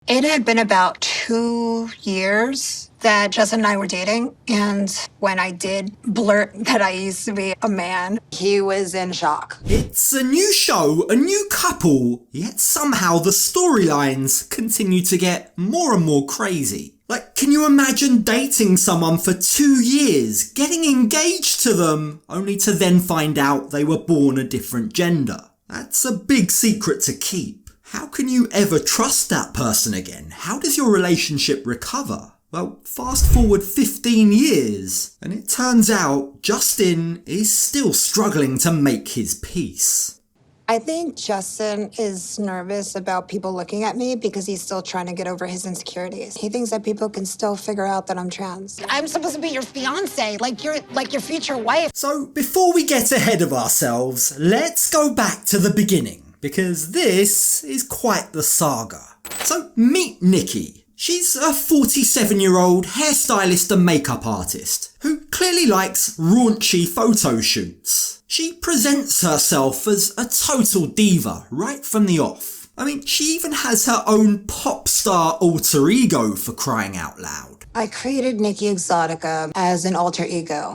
It had been about 2 years that Justin and I were dating, and when I did blurt that I used to be a man, he was in shock. It's a new show, a new couple, yet somehow the storylines continue to get more and more crazy. Like, can you imagine dating someone for 2 years, getting engaged to them, only to then find out they were born a different gender? That's a big secret to keep. How can you ever trust that person again? How does your relationship recover? Well, fast forward 15 years, and it turns out Justin is still struggling to make his peace. I think Justin is nervous about people looking at me because he's still trying to get over his insecurities. He thinks that people can still figure out that I'm trans. I'm supposed to be your fiance, like your future wife. So before we get ahead of ourselves, let's go back to the beginning, because this is quite the saga. So meet Nikki. She's a 47-year-old hairstylist and makeup artist who clearly likes raunchy photo shoots. She presents herself as a total diva right from the off. I mean, she even has her own pop star alter ego, for crying out loud. I created Nikki Exotica as an alter ego.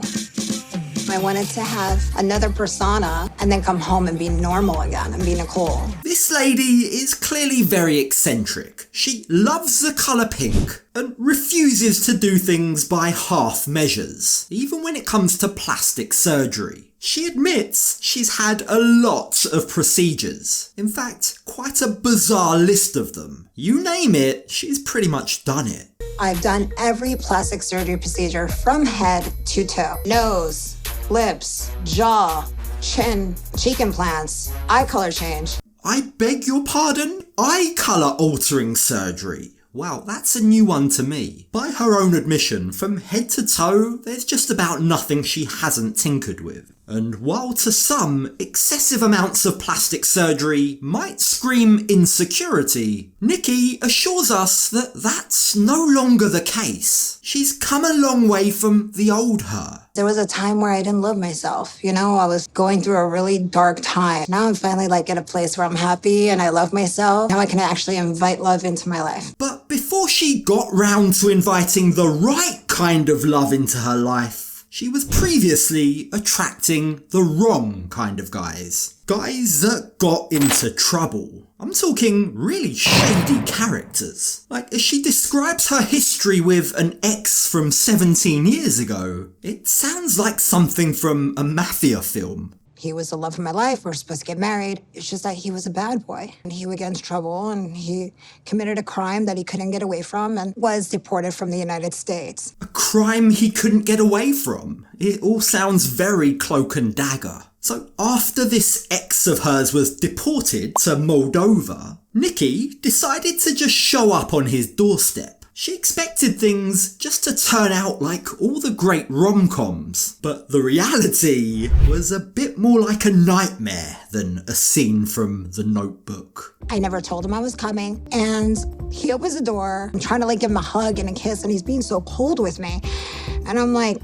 I wanted to have another persona and then come home and be normal again and be Nicole. This lady is clearly very eccentric. She loves the colour pink and refuses to do things by half measures, even when it comes to plastic surgery. She admits she's had a lot of procedures. In fact, quite a bizarre list of them. You name it, she's pretty much done it. I've done every plastic surgery procedure from head to toe. Nose, lips, jaw, chin, cheek implants, eye color change. I beg your pardon? Eye colour altering surgery? Wow, that's a new one to me. By her own admission, from head to toe, there's just about nothing she hasn't tinkered with. And while to some, excessive amounts of plastic surgery might scream insecurity, Nikki assures us that that's no longer the case. She's come a long way from the old her. There was a time where I didn't love myself. I was going through a really dark time. Now I'm finally at a place where I'm happy and I love myself. Now I can actually invite love into my life. But before she got round to inviting the right kind of love into her life, she was previously attracting the wrong kind of guys. Guys that got into trouble. I'm talking really shady characters. As she describes her history with an ex from 17 years ago, it sounds like something from a mafia film. He was the love of my life. We were supposed to get married. It's just that he was a bad boy. And he would get into trouble, and he committed a crime that he couldn't get away from and was deported from the United States. A crime he couldn't get away from? It all sounds very cloak and dagger. So after this ex of hers was deported to Moldova, Nikki decided to just show up on his doorstep. She expected things just to turn out like all the great rom-coms, but the reality was a bit more like a nightmare than a scene from The Notebook. I never told him I was coming, and he opens the door. I'm trying to give him a hug and a kiss, and he's being so cold with me. And I'm like,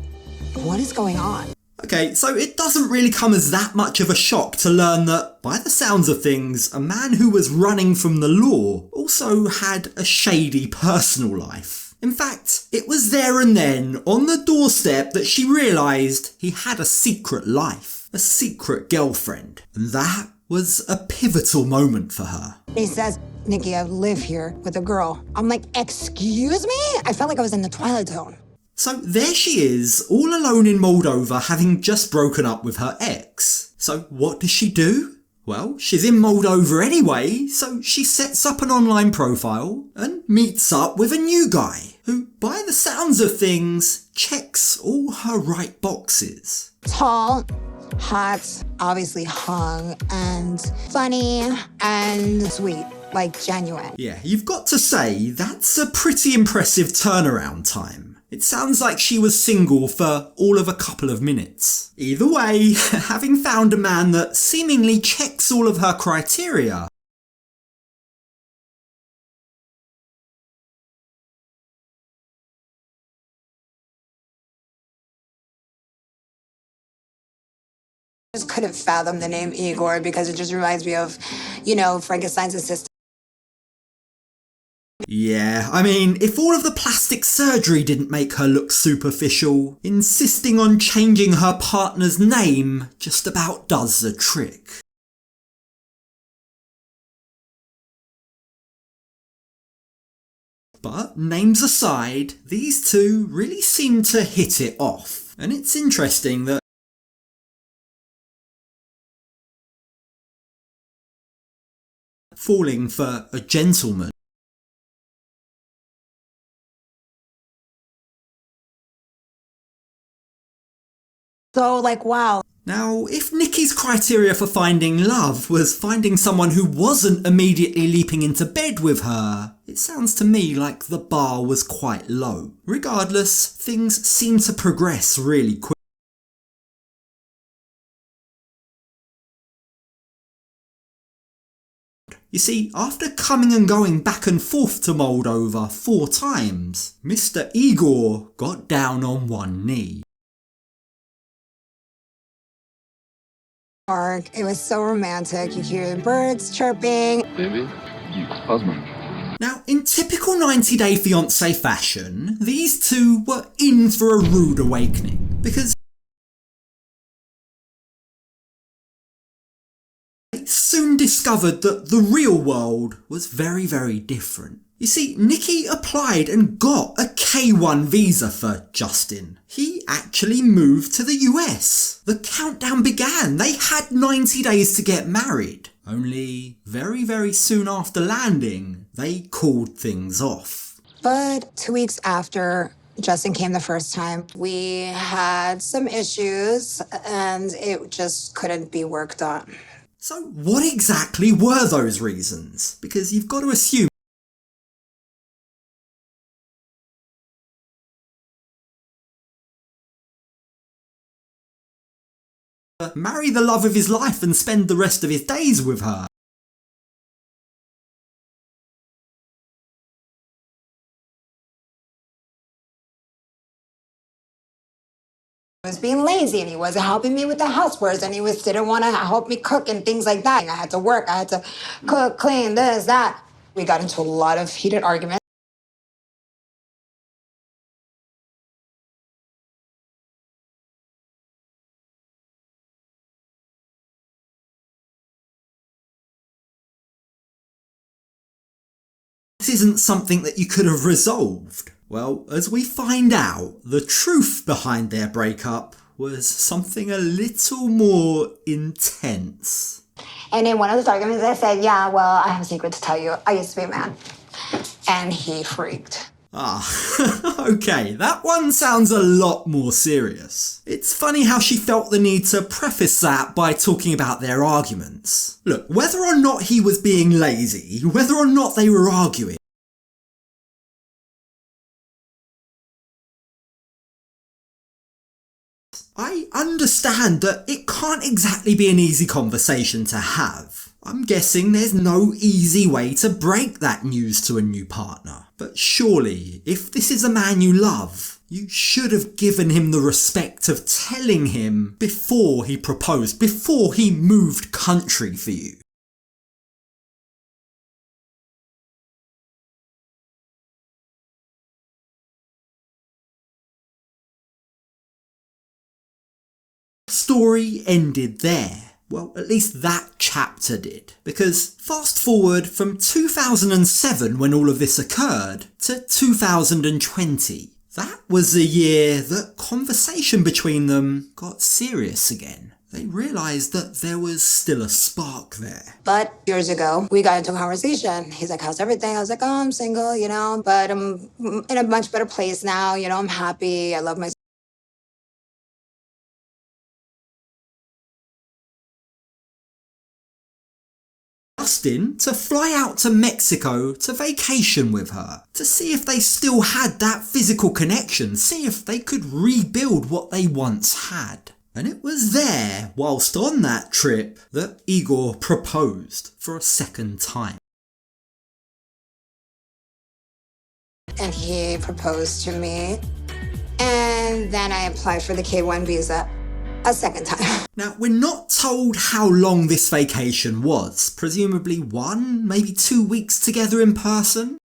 what is going on? Okay, so it doesn't really come as that much of a shock to learn that, by the sounds of things, a man who was running from the law also had a shady personal life. In fact, it was there and then, on the doorstep, that she realised he had a secret life, a secret girlfriend. And that was a pivotal moment for her. He says, Nikki, I live here with a girl. I'm like, excuse me? I felt like I was in the Twilight Zone. So there she is, all alone in Moldova, having just broken up with her ex. So what does she do? Well, she's in Moldova anyway, so she sets up an online profile and meets up with a new guy, who, by the sounds of things, checks all her right boxes. Tall, hot, obviously hung, and funny, and sweet. Genuine. Yeah, you've got to say, that's a pretty impressive turnaround time. It sounds like she was single for all of a couple of minutes. Either way, having found a man that seemingly checks all of her criteria, I just couldn't fathom the name Igor because it just reminds me of, Frankenstein's assistant. Yeah, I mean, if all of the plastic surgery didn't make her look superficial, insisting on changing her partner's name just about does the trick. But names aside, these two really seem to hit it off. And it's interesting that falling for a gentleman. So, like, wow. Now, if Nikki's criteria for finding love was finding someone who wasn't immediately leaping into bed with her, it sounds to me like the bar was quite low. Regardless, things seem to progress really quick. You see, after coming and going back and forth to Moldova 4 times, Mr. Igor got down on one knee. It was so romantic. You hear the birds chirping. Baby, you husband. Now, in typical 90-Day Fiancé fashion, these two were in for a rude awakening, because they soon discovered that the real world was very, very different. You see, Nikki applied and got a K1 visa for Justin. He actually moved to the US. The countdown began. They had 90 days to get married. Only very, very soon after landing, they called things off. But 2 weeks after Justin came the first time, we had some issues and it just couldn't be worked on. So what exactly were those reasons? Because you've got to assume marry the love of his life and spend the rest of his days with her. He was being lazy and he wasn't helping me with the housewares and didn't want to help me cook and things like that. And I had to work, I had to cook, clean, this, that. We got into a lot of heated arguments. This isn't something that you could have resolved. Well, as we find out, the truth behind their breakup was something a little more intense. And in one of those arguments, I said, yeah, well, I have a secret to tell you. I used to be a man. And he freaked. Okay, that one sounds a lot more serious. It's funny how she felt the need to preface that by talking about their arguments. Look, whether or not he was being lazy, whether or not they were arguing, I understand that it can't exactly be an easy conversation to have. I'm guessing there's no easy way to break that news to a new partner. But surely, if this is a man you love, you should have given him the respect of telling him before he proposed, before he moved country for you. Story ended there. Well, at least that chapter did. Because fast forward from 2007, when all of this occurred, to 2020. That was the year that conversation between them got serious again. They realised that there was still a spark there. But years ago, we got into a conversation. He's like, how's everything? I was like, oh, I'm single, but I'm in a much better place now. I'm happy. I love my Justin to fly out to Mexico to vacation with her, to see if they still had that physical connection, see if they could rebuild what they once had. And it was there, whilst on that trip, that Igor proposed for a second time. And he proposed to me. And then I applied for the K1 visa a second time. Now, we're not told how long this vacation was. Presumably 1, maybe 2 weeks together in person?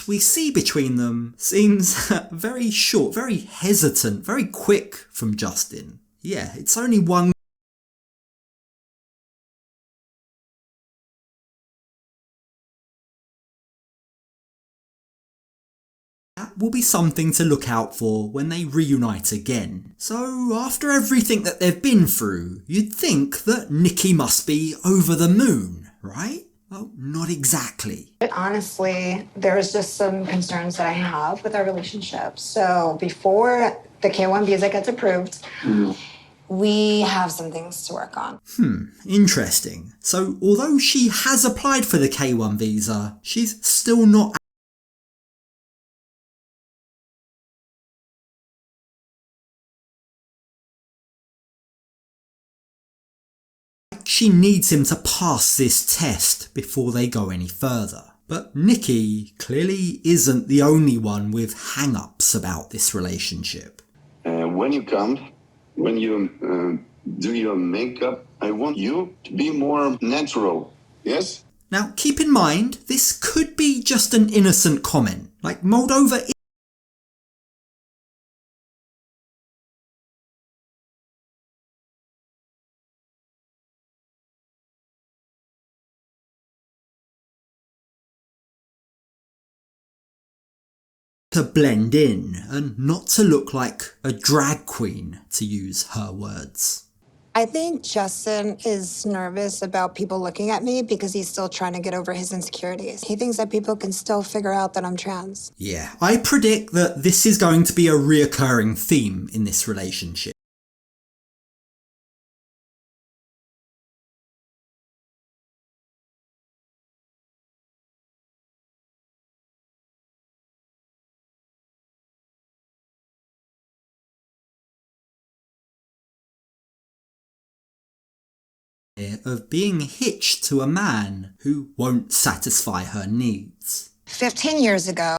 we see between them seems very short, very hesitant, very quick from Justin. Yeah, it's only one that will be something to look out for when they reunite again. So after everything that they've been through, you'd think that Nikki must be over the moon, right? Well, not exactly. Honestly, there's just some concerns that I have with our relationship. So before the K1 visa gets approved, we have some things to work on. Interesting. So although she has applied for the K1 visa, she's still not she needs him to pass this test before they go any further. But Nikki clearly isn't the only one with hang-ups about this relationship. When you come, when you do your makeup, I want you to be more natural, yes? Now keep in mind, this could be just an innocent comment. Like Moldova to blend in and not to look like a drag queen, to use her words. I think Justin is nervous about people looking at me because he's still trying to get over his insecurities. He thinks that people can still figure out that I'm trans. Yeah, I predict that this is going to be a reoccurring theme in this relationship. Of being hitched to a man who won't satisfy her needs. 15 years ago,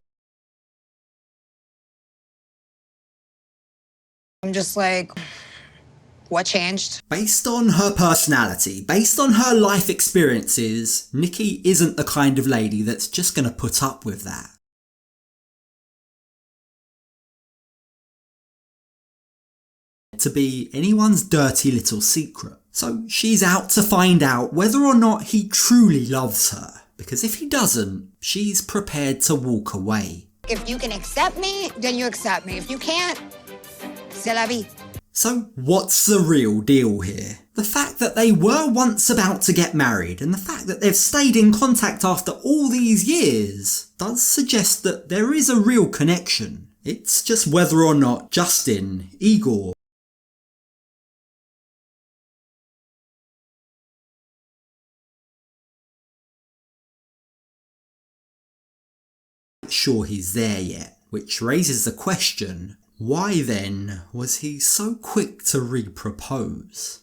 I'm just like, what changed? Based on her personality, based on her life experiences, Nikki isn't the kind of lady that's just gonna put up with that. To be anyone's dirty little secret. So she's out to find out whether or not he truly loves her, because if he doesn't, she's prepared to walk away. If you can accept me, then you accept me. If you can't, c'est la vie. So what's the real deal here? The fact that they were once about to get married and the fact that they've stayed in contact after all these years does suggest that there is a real connection. It's just whether or not Justin, Igor, sure he's there yet, which raises the question, why then was he so quick to re-propose?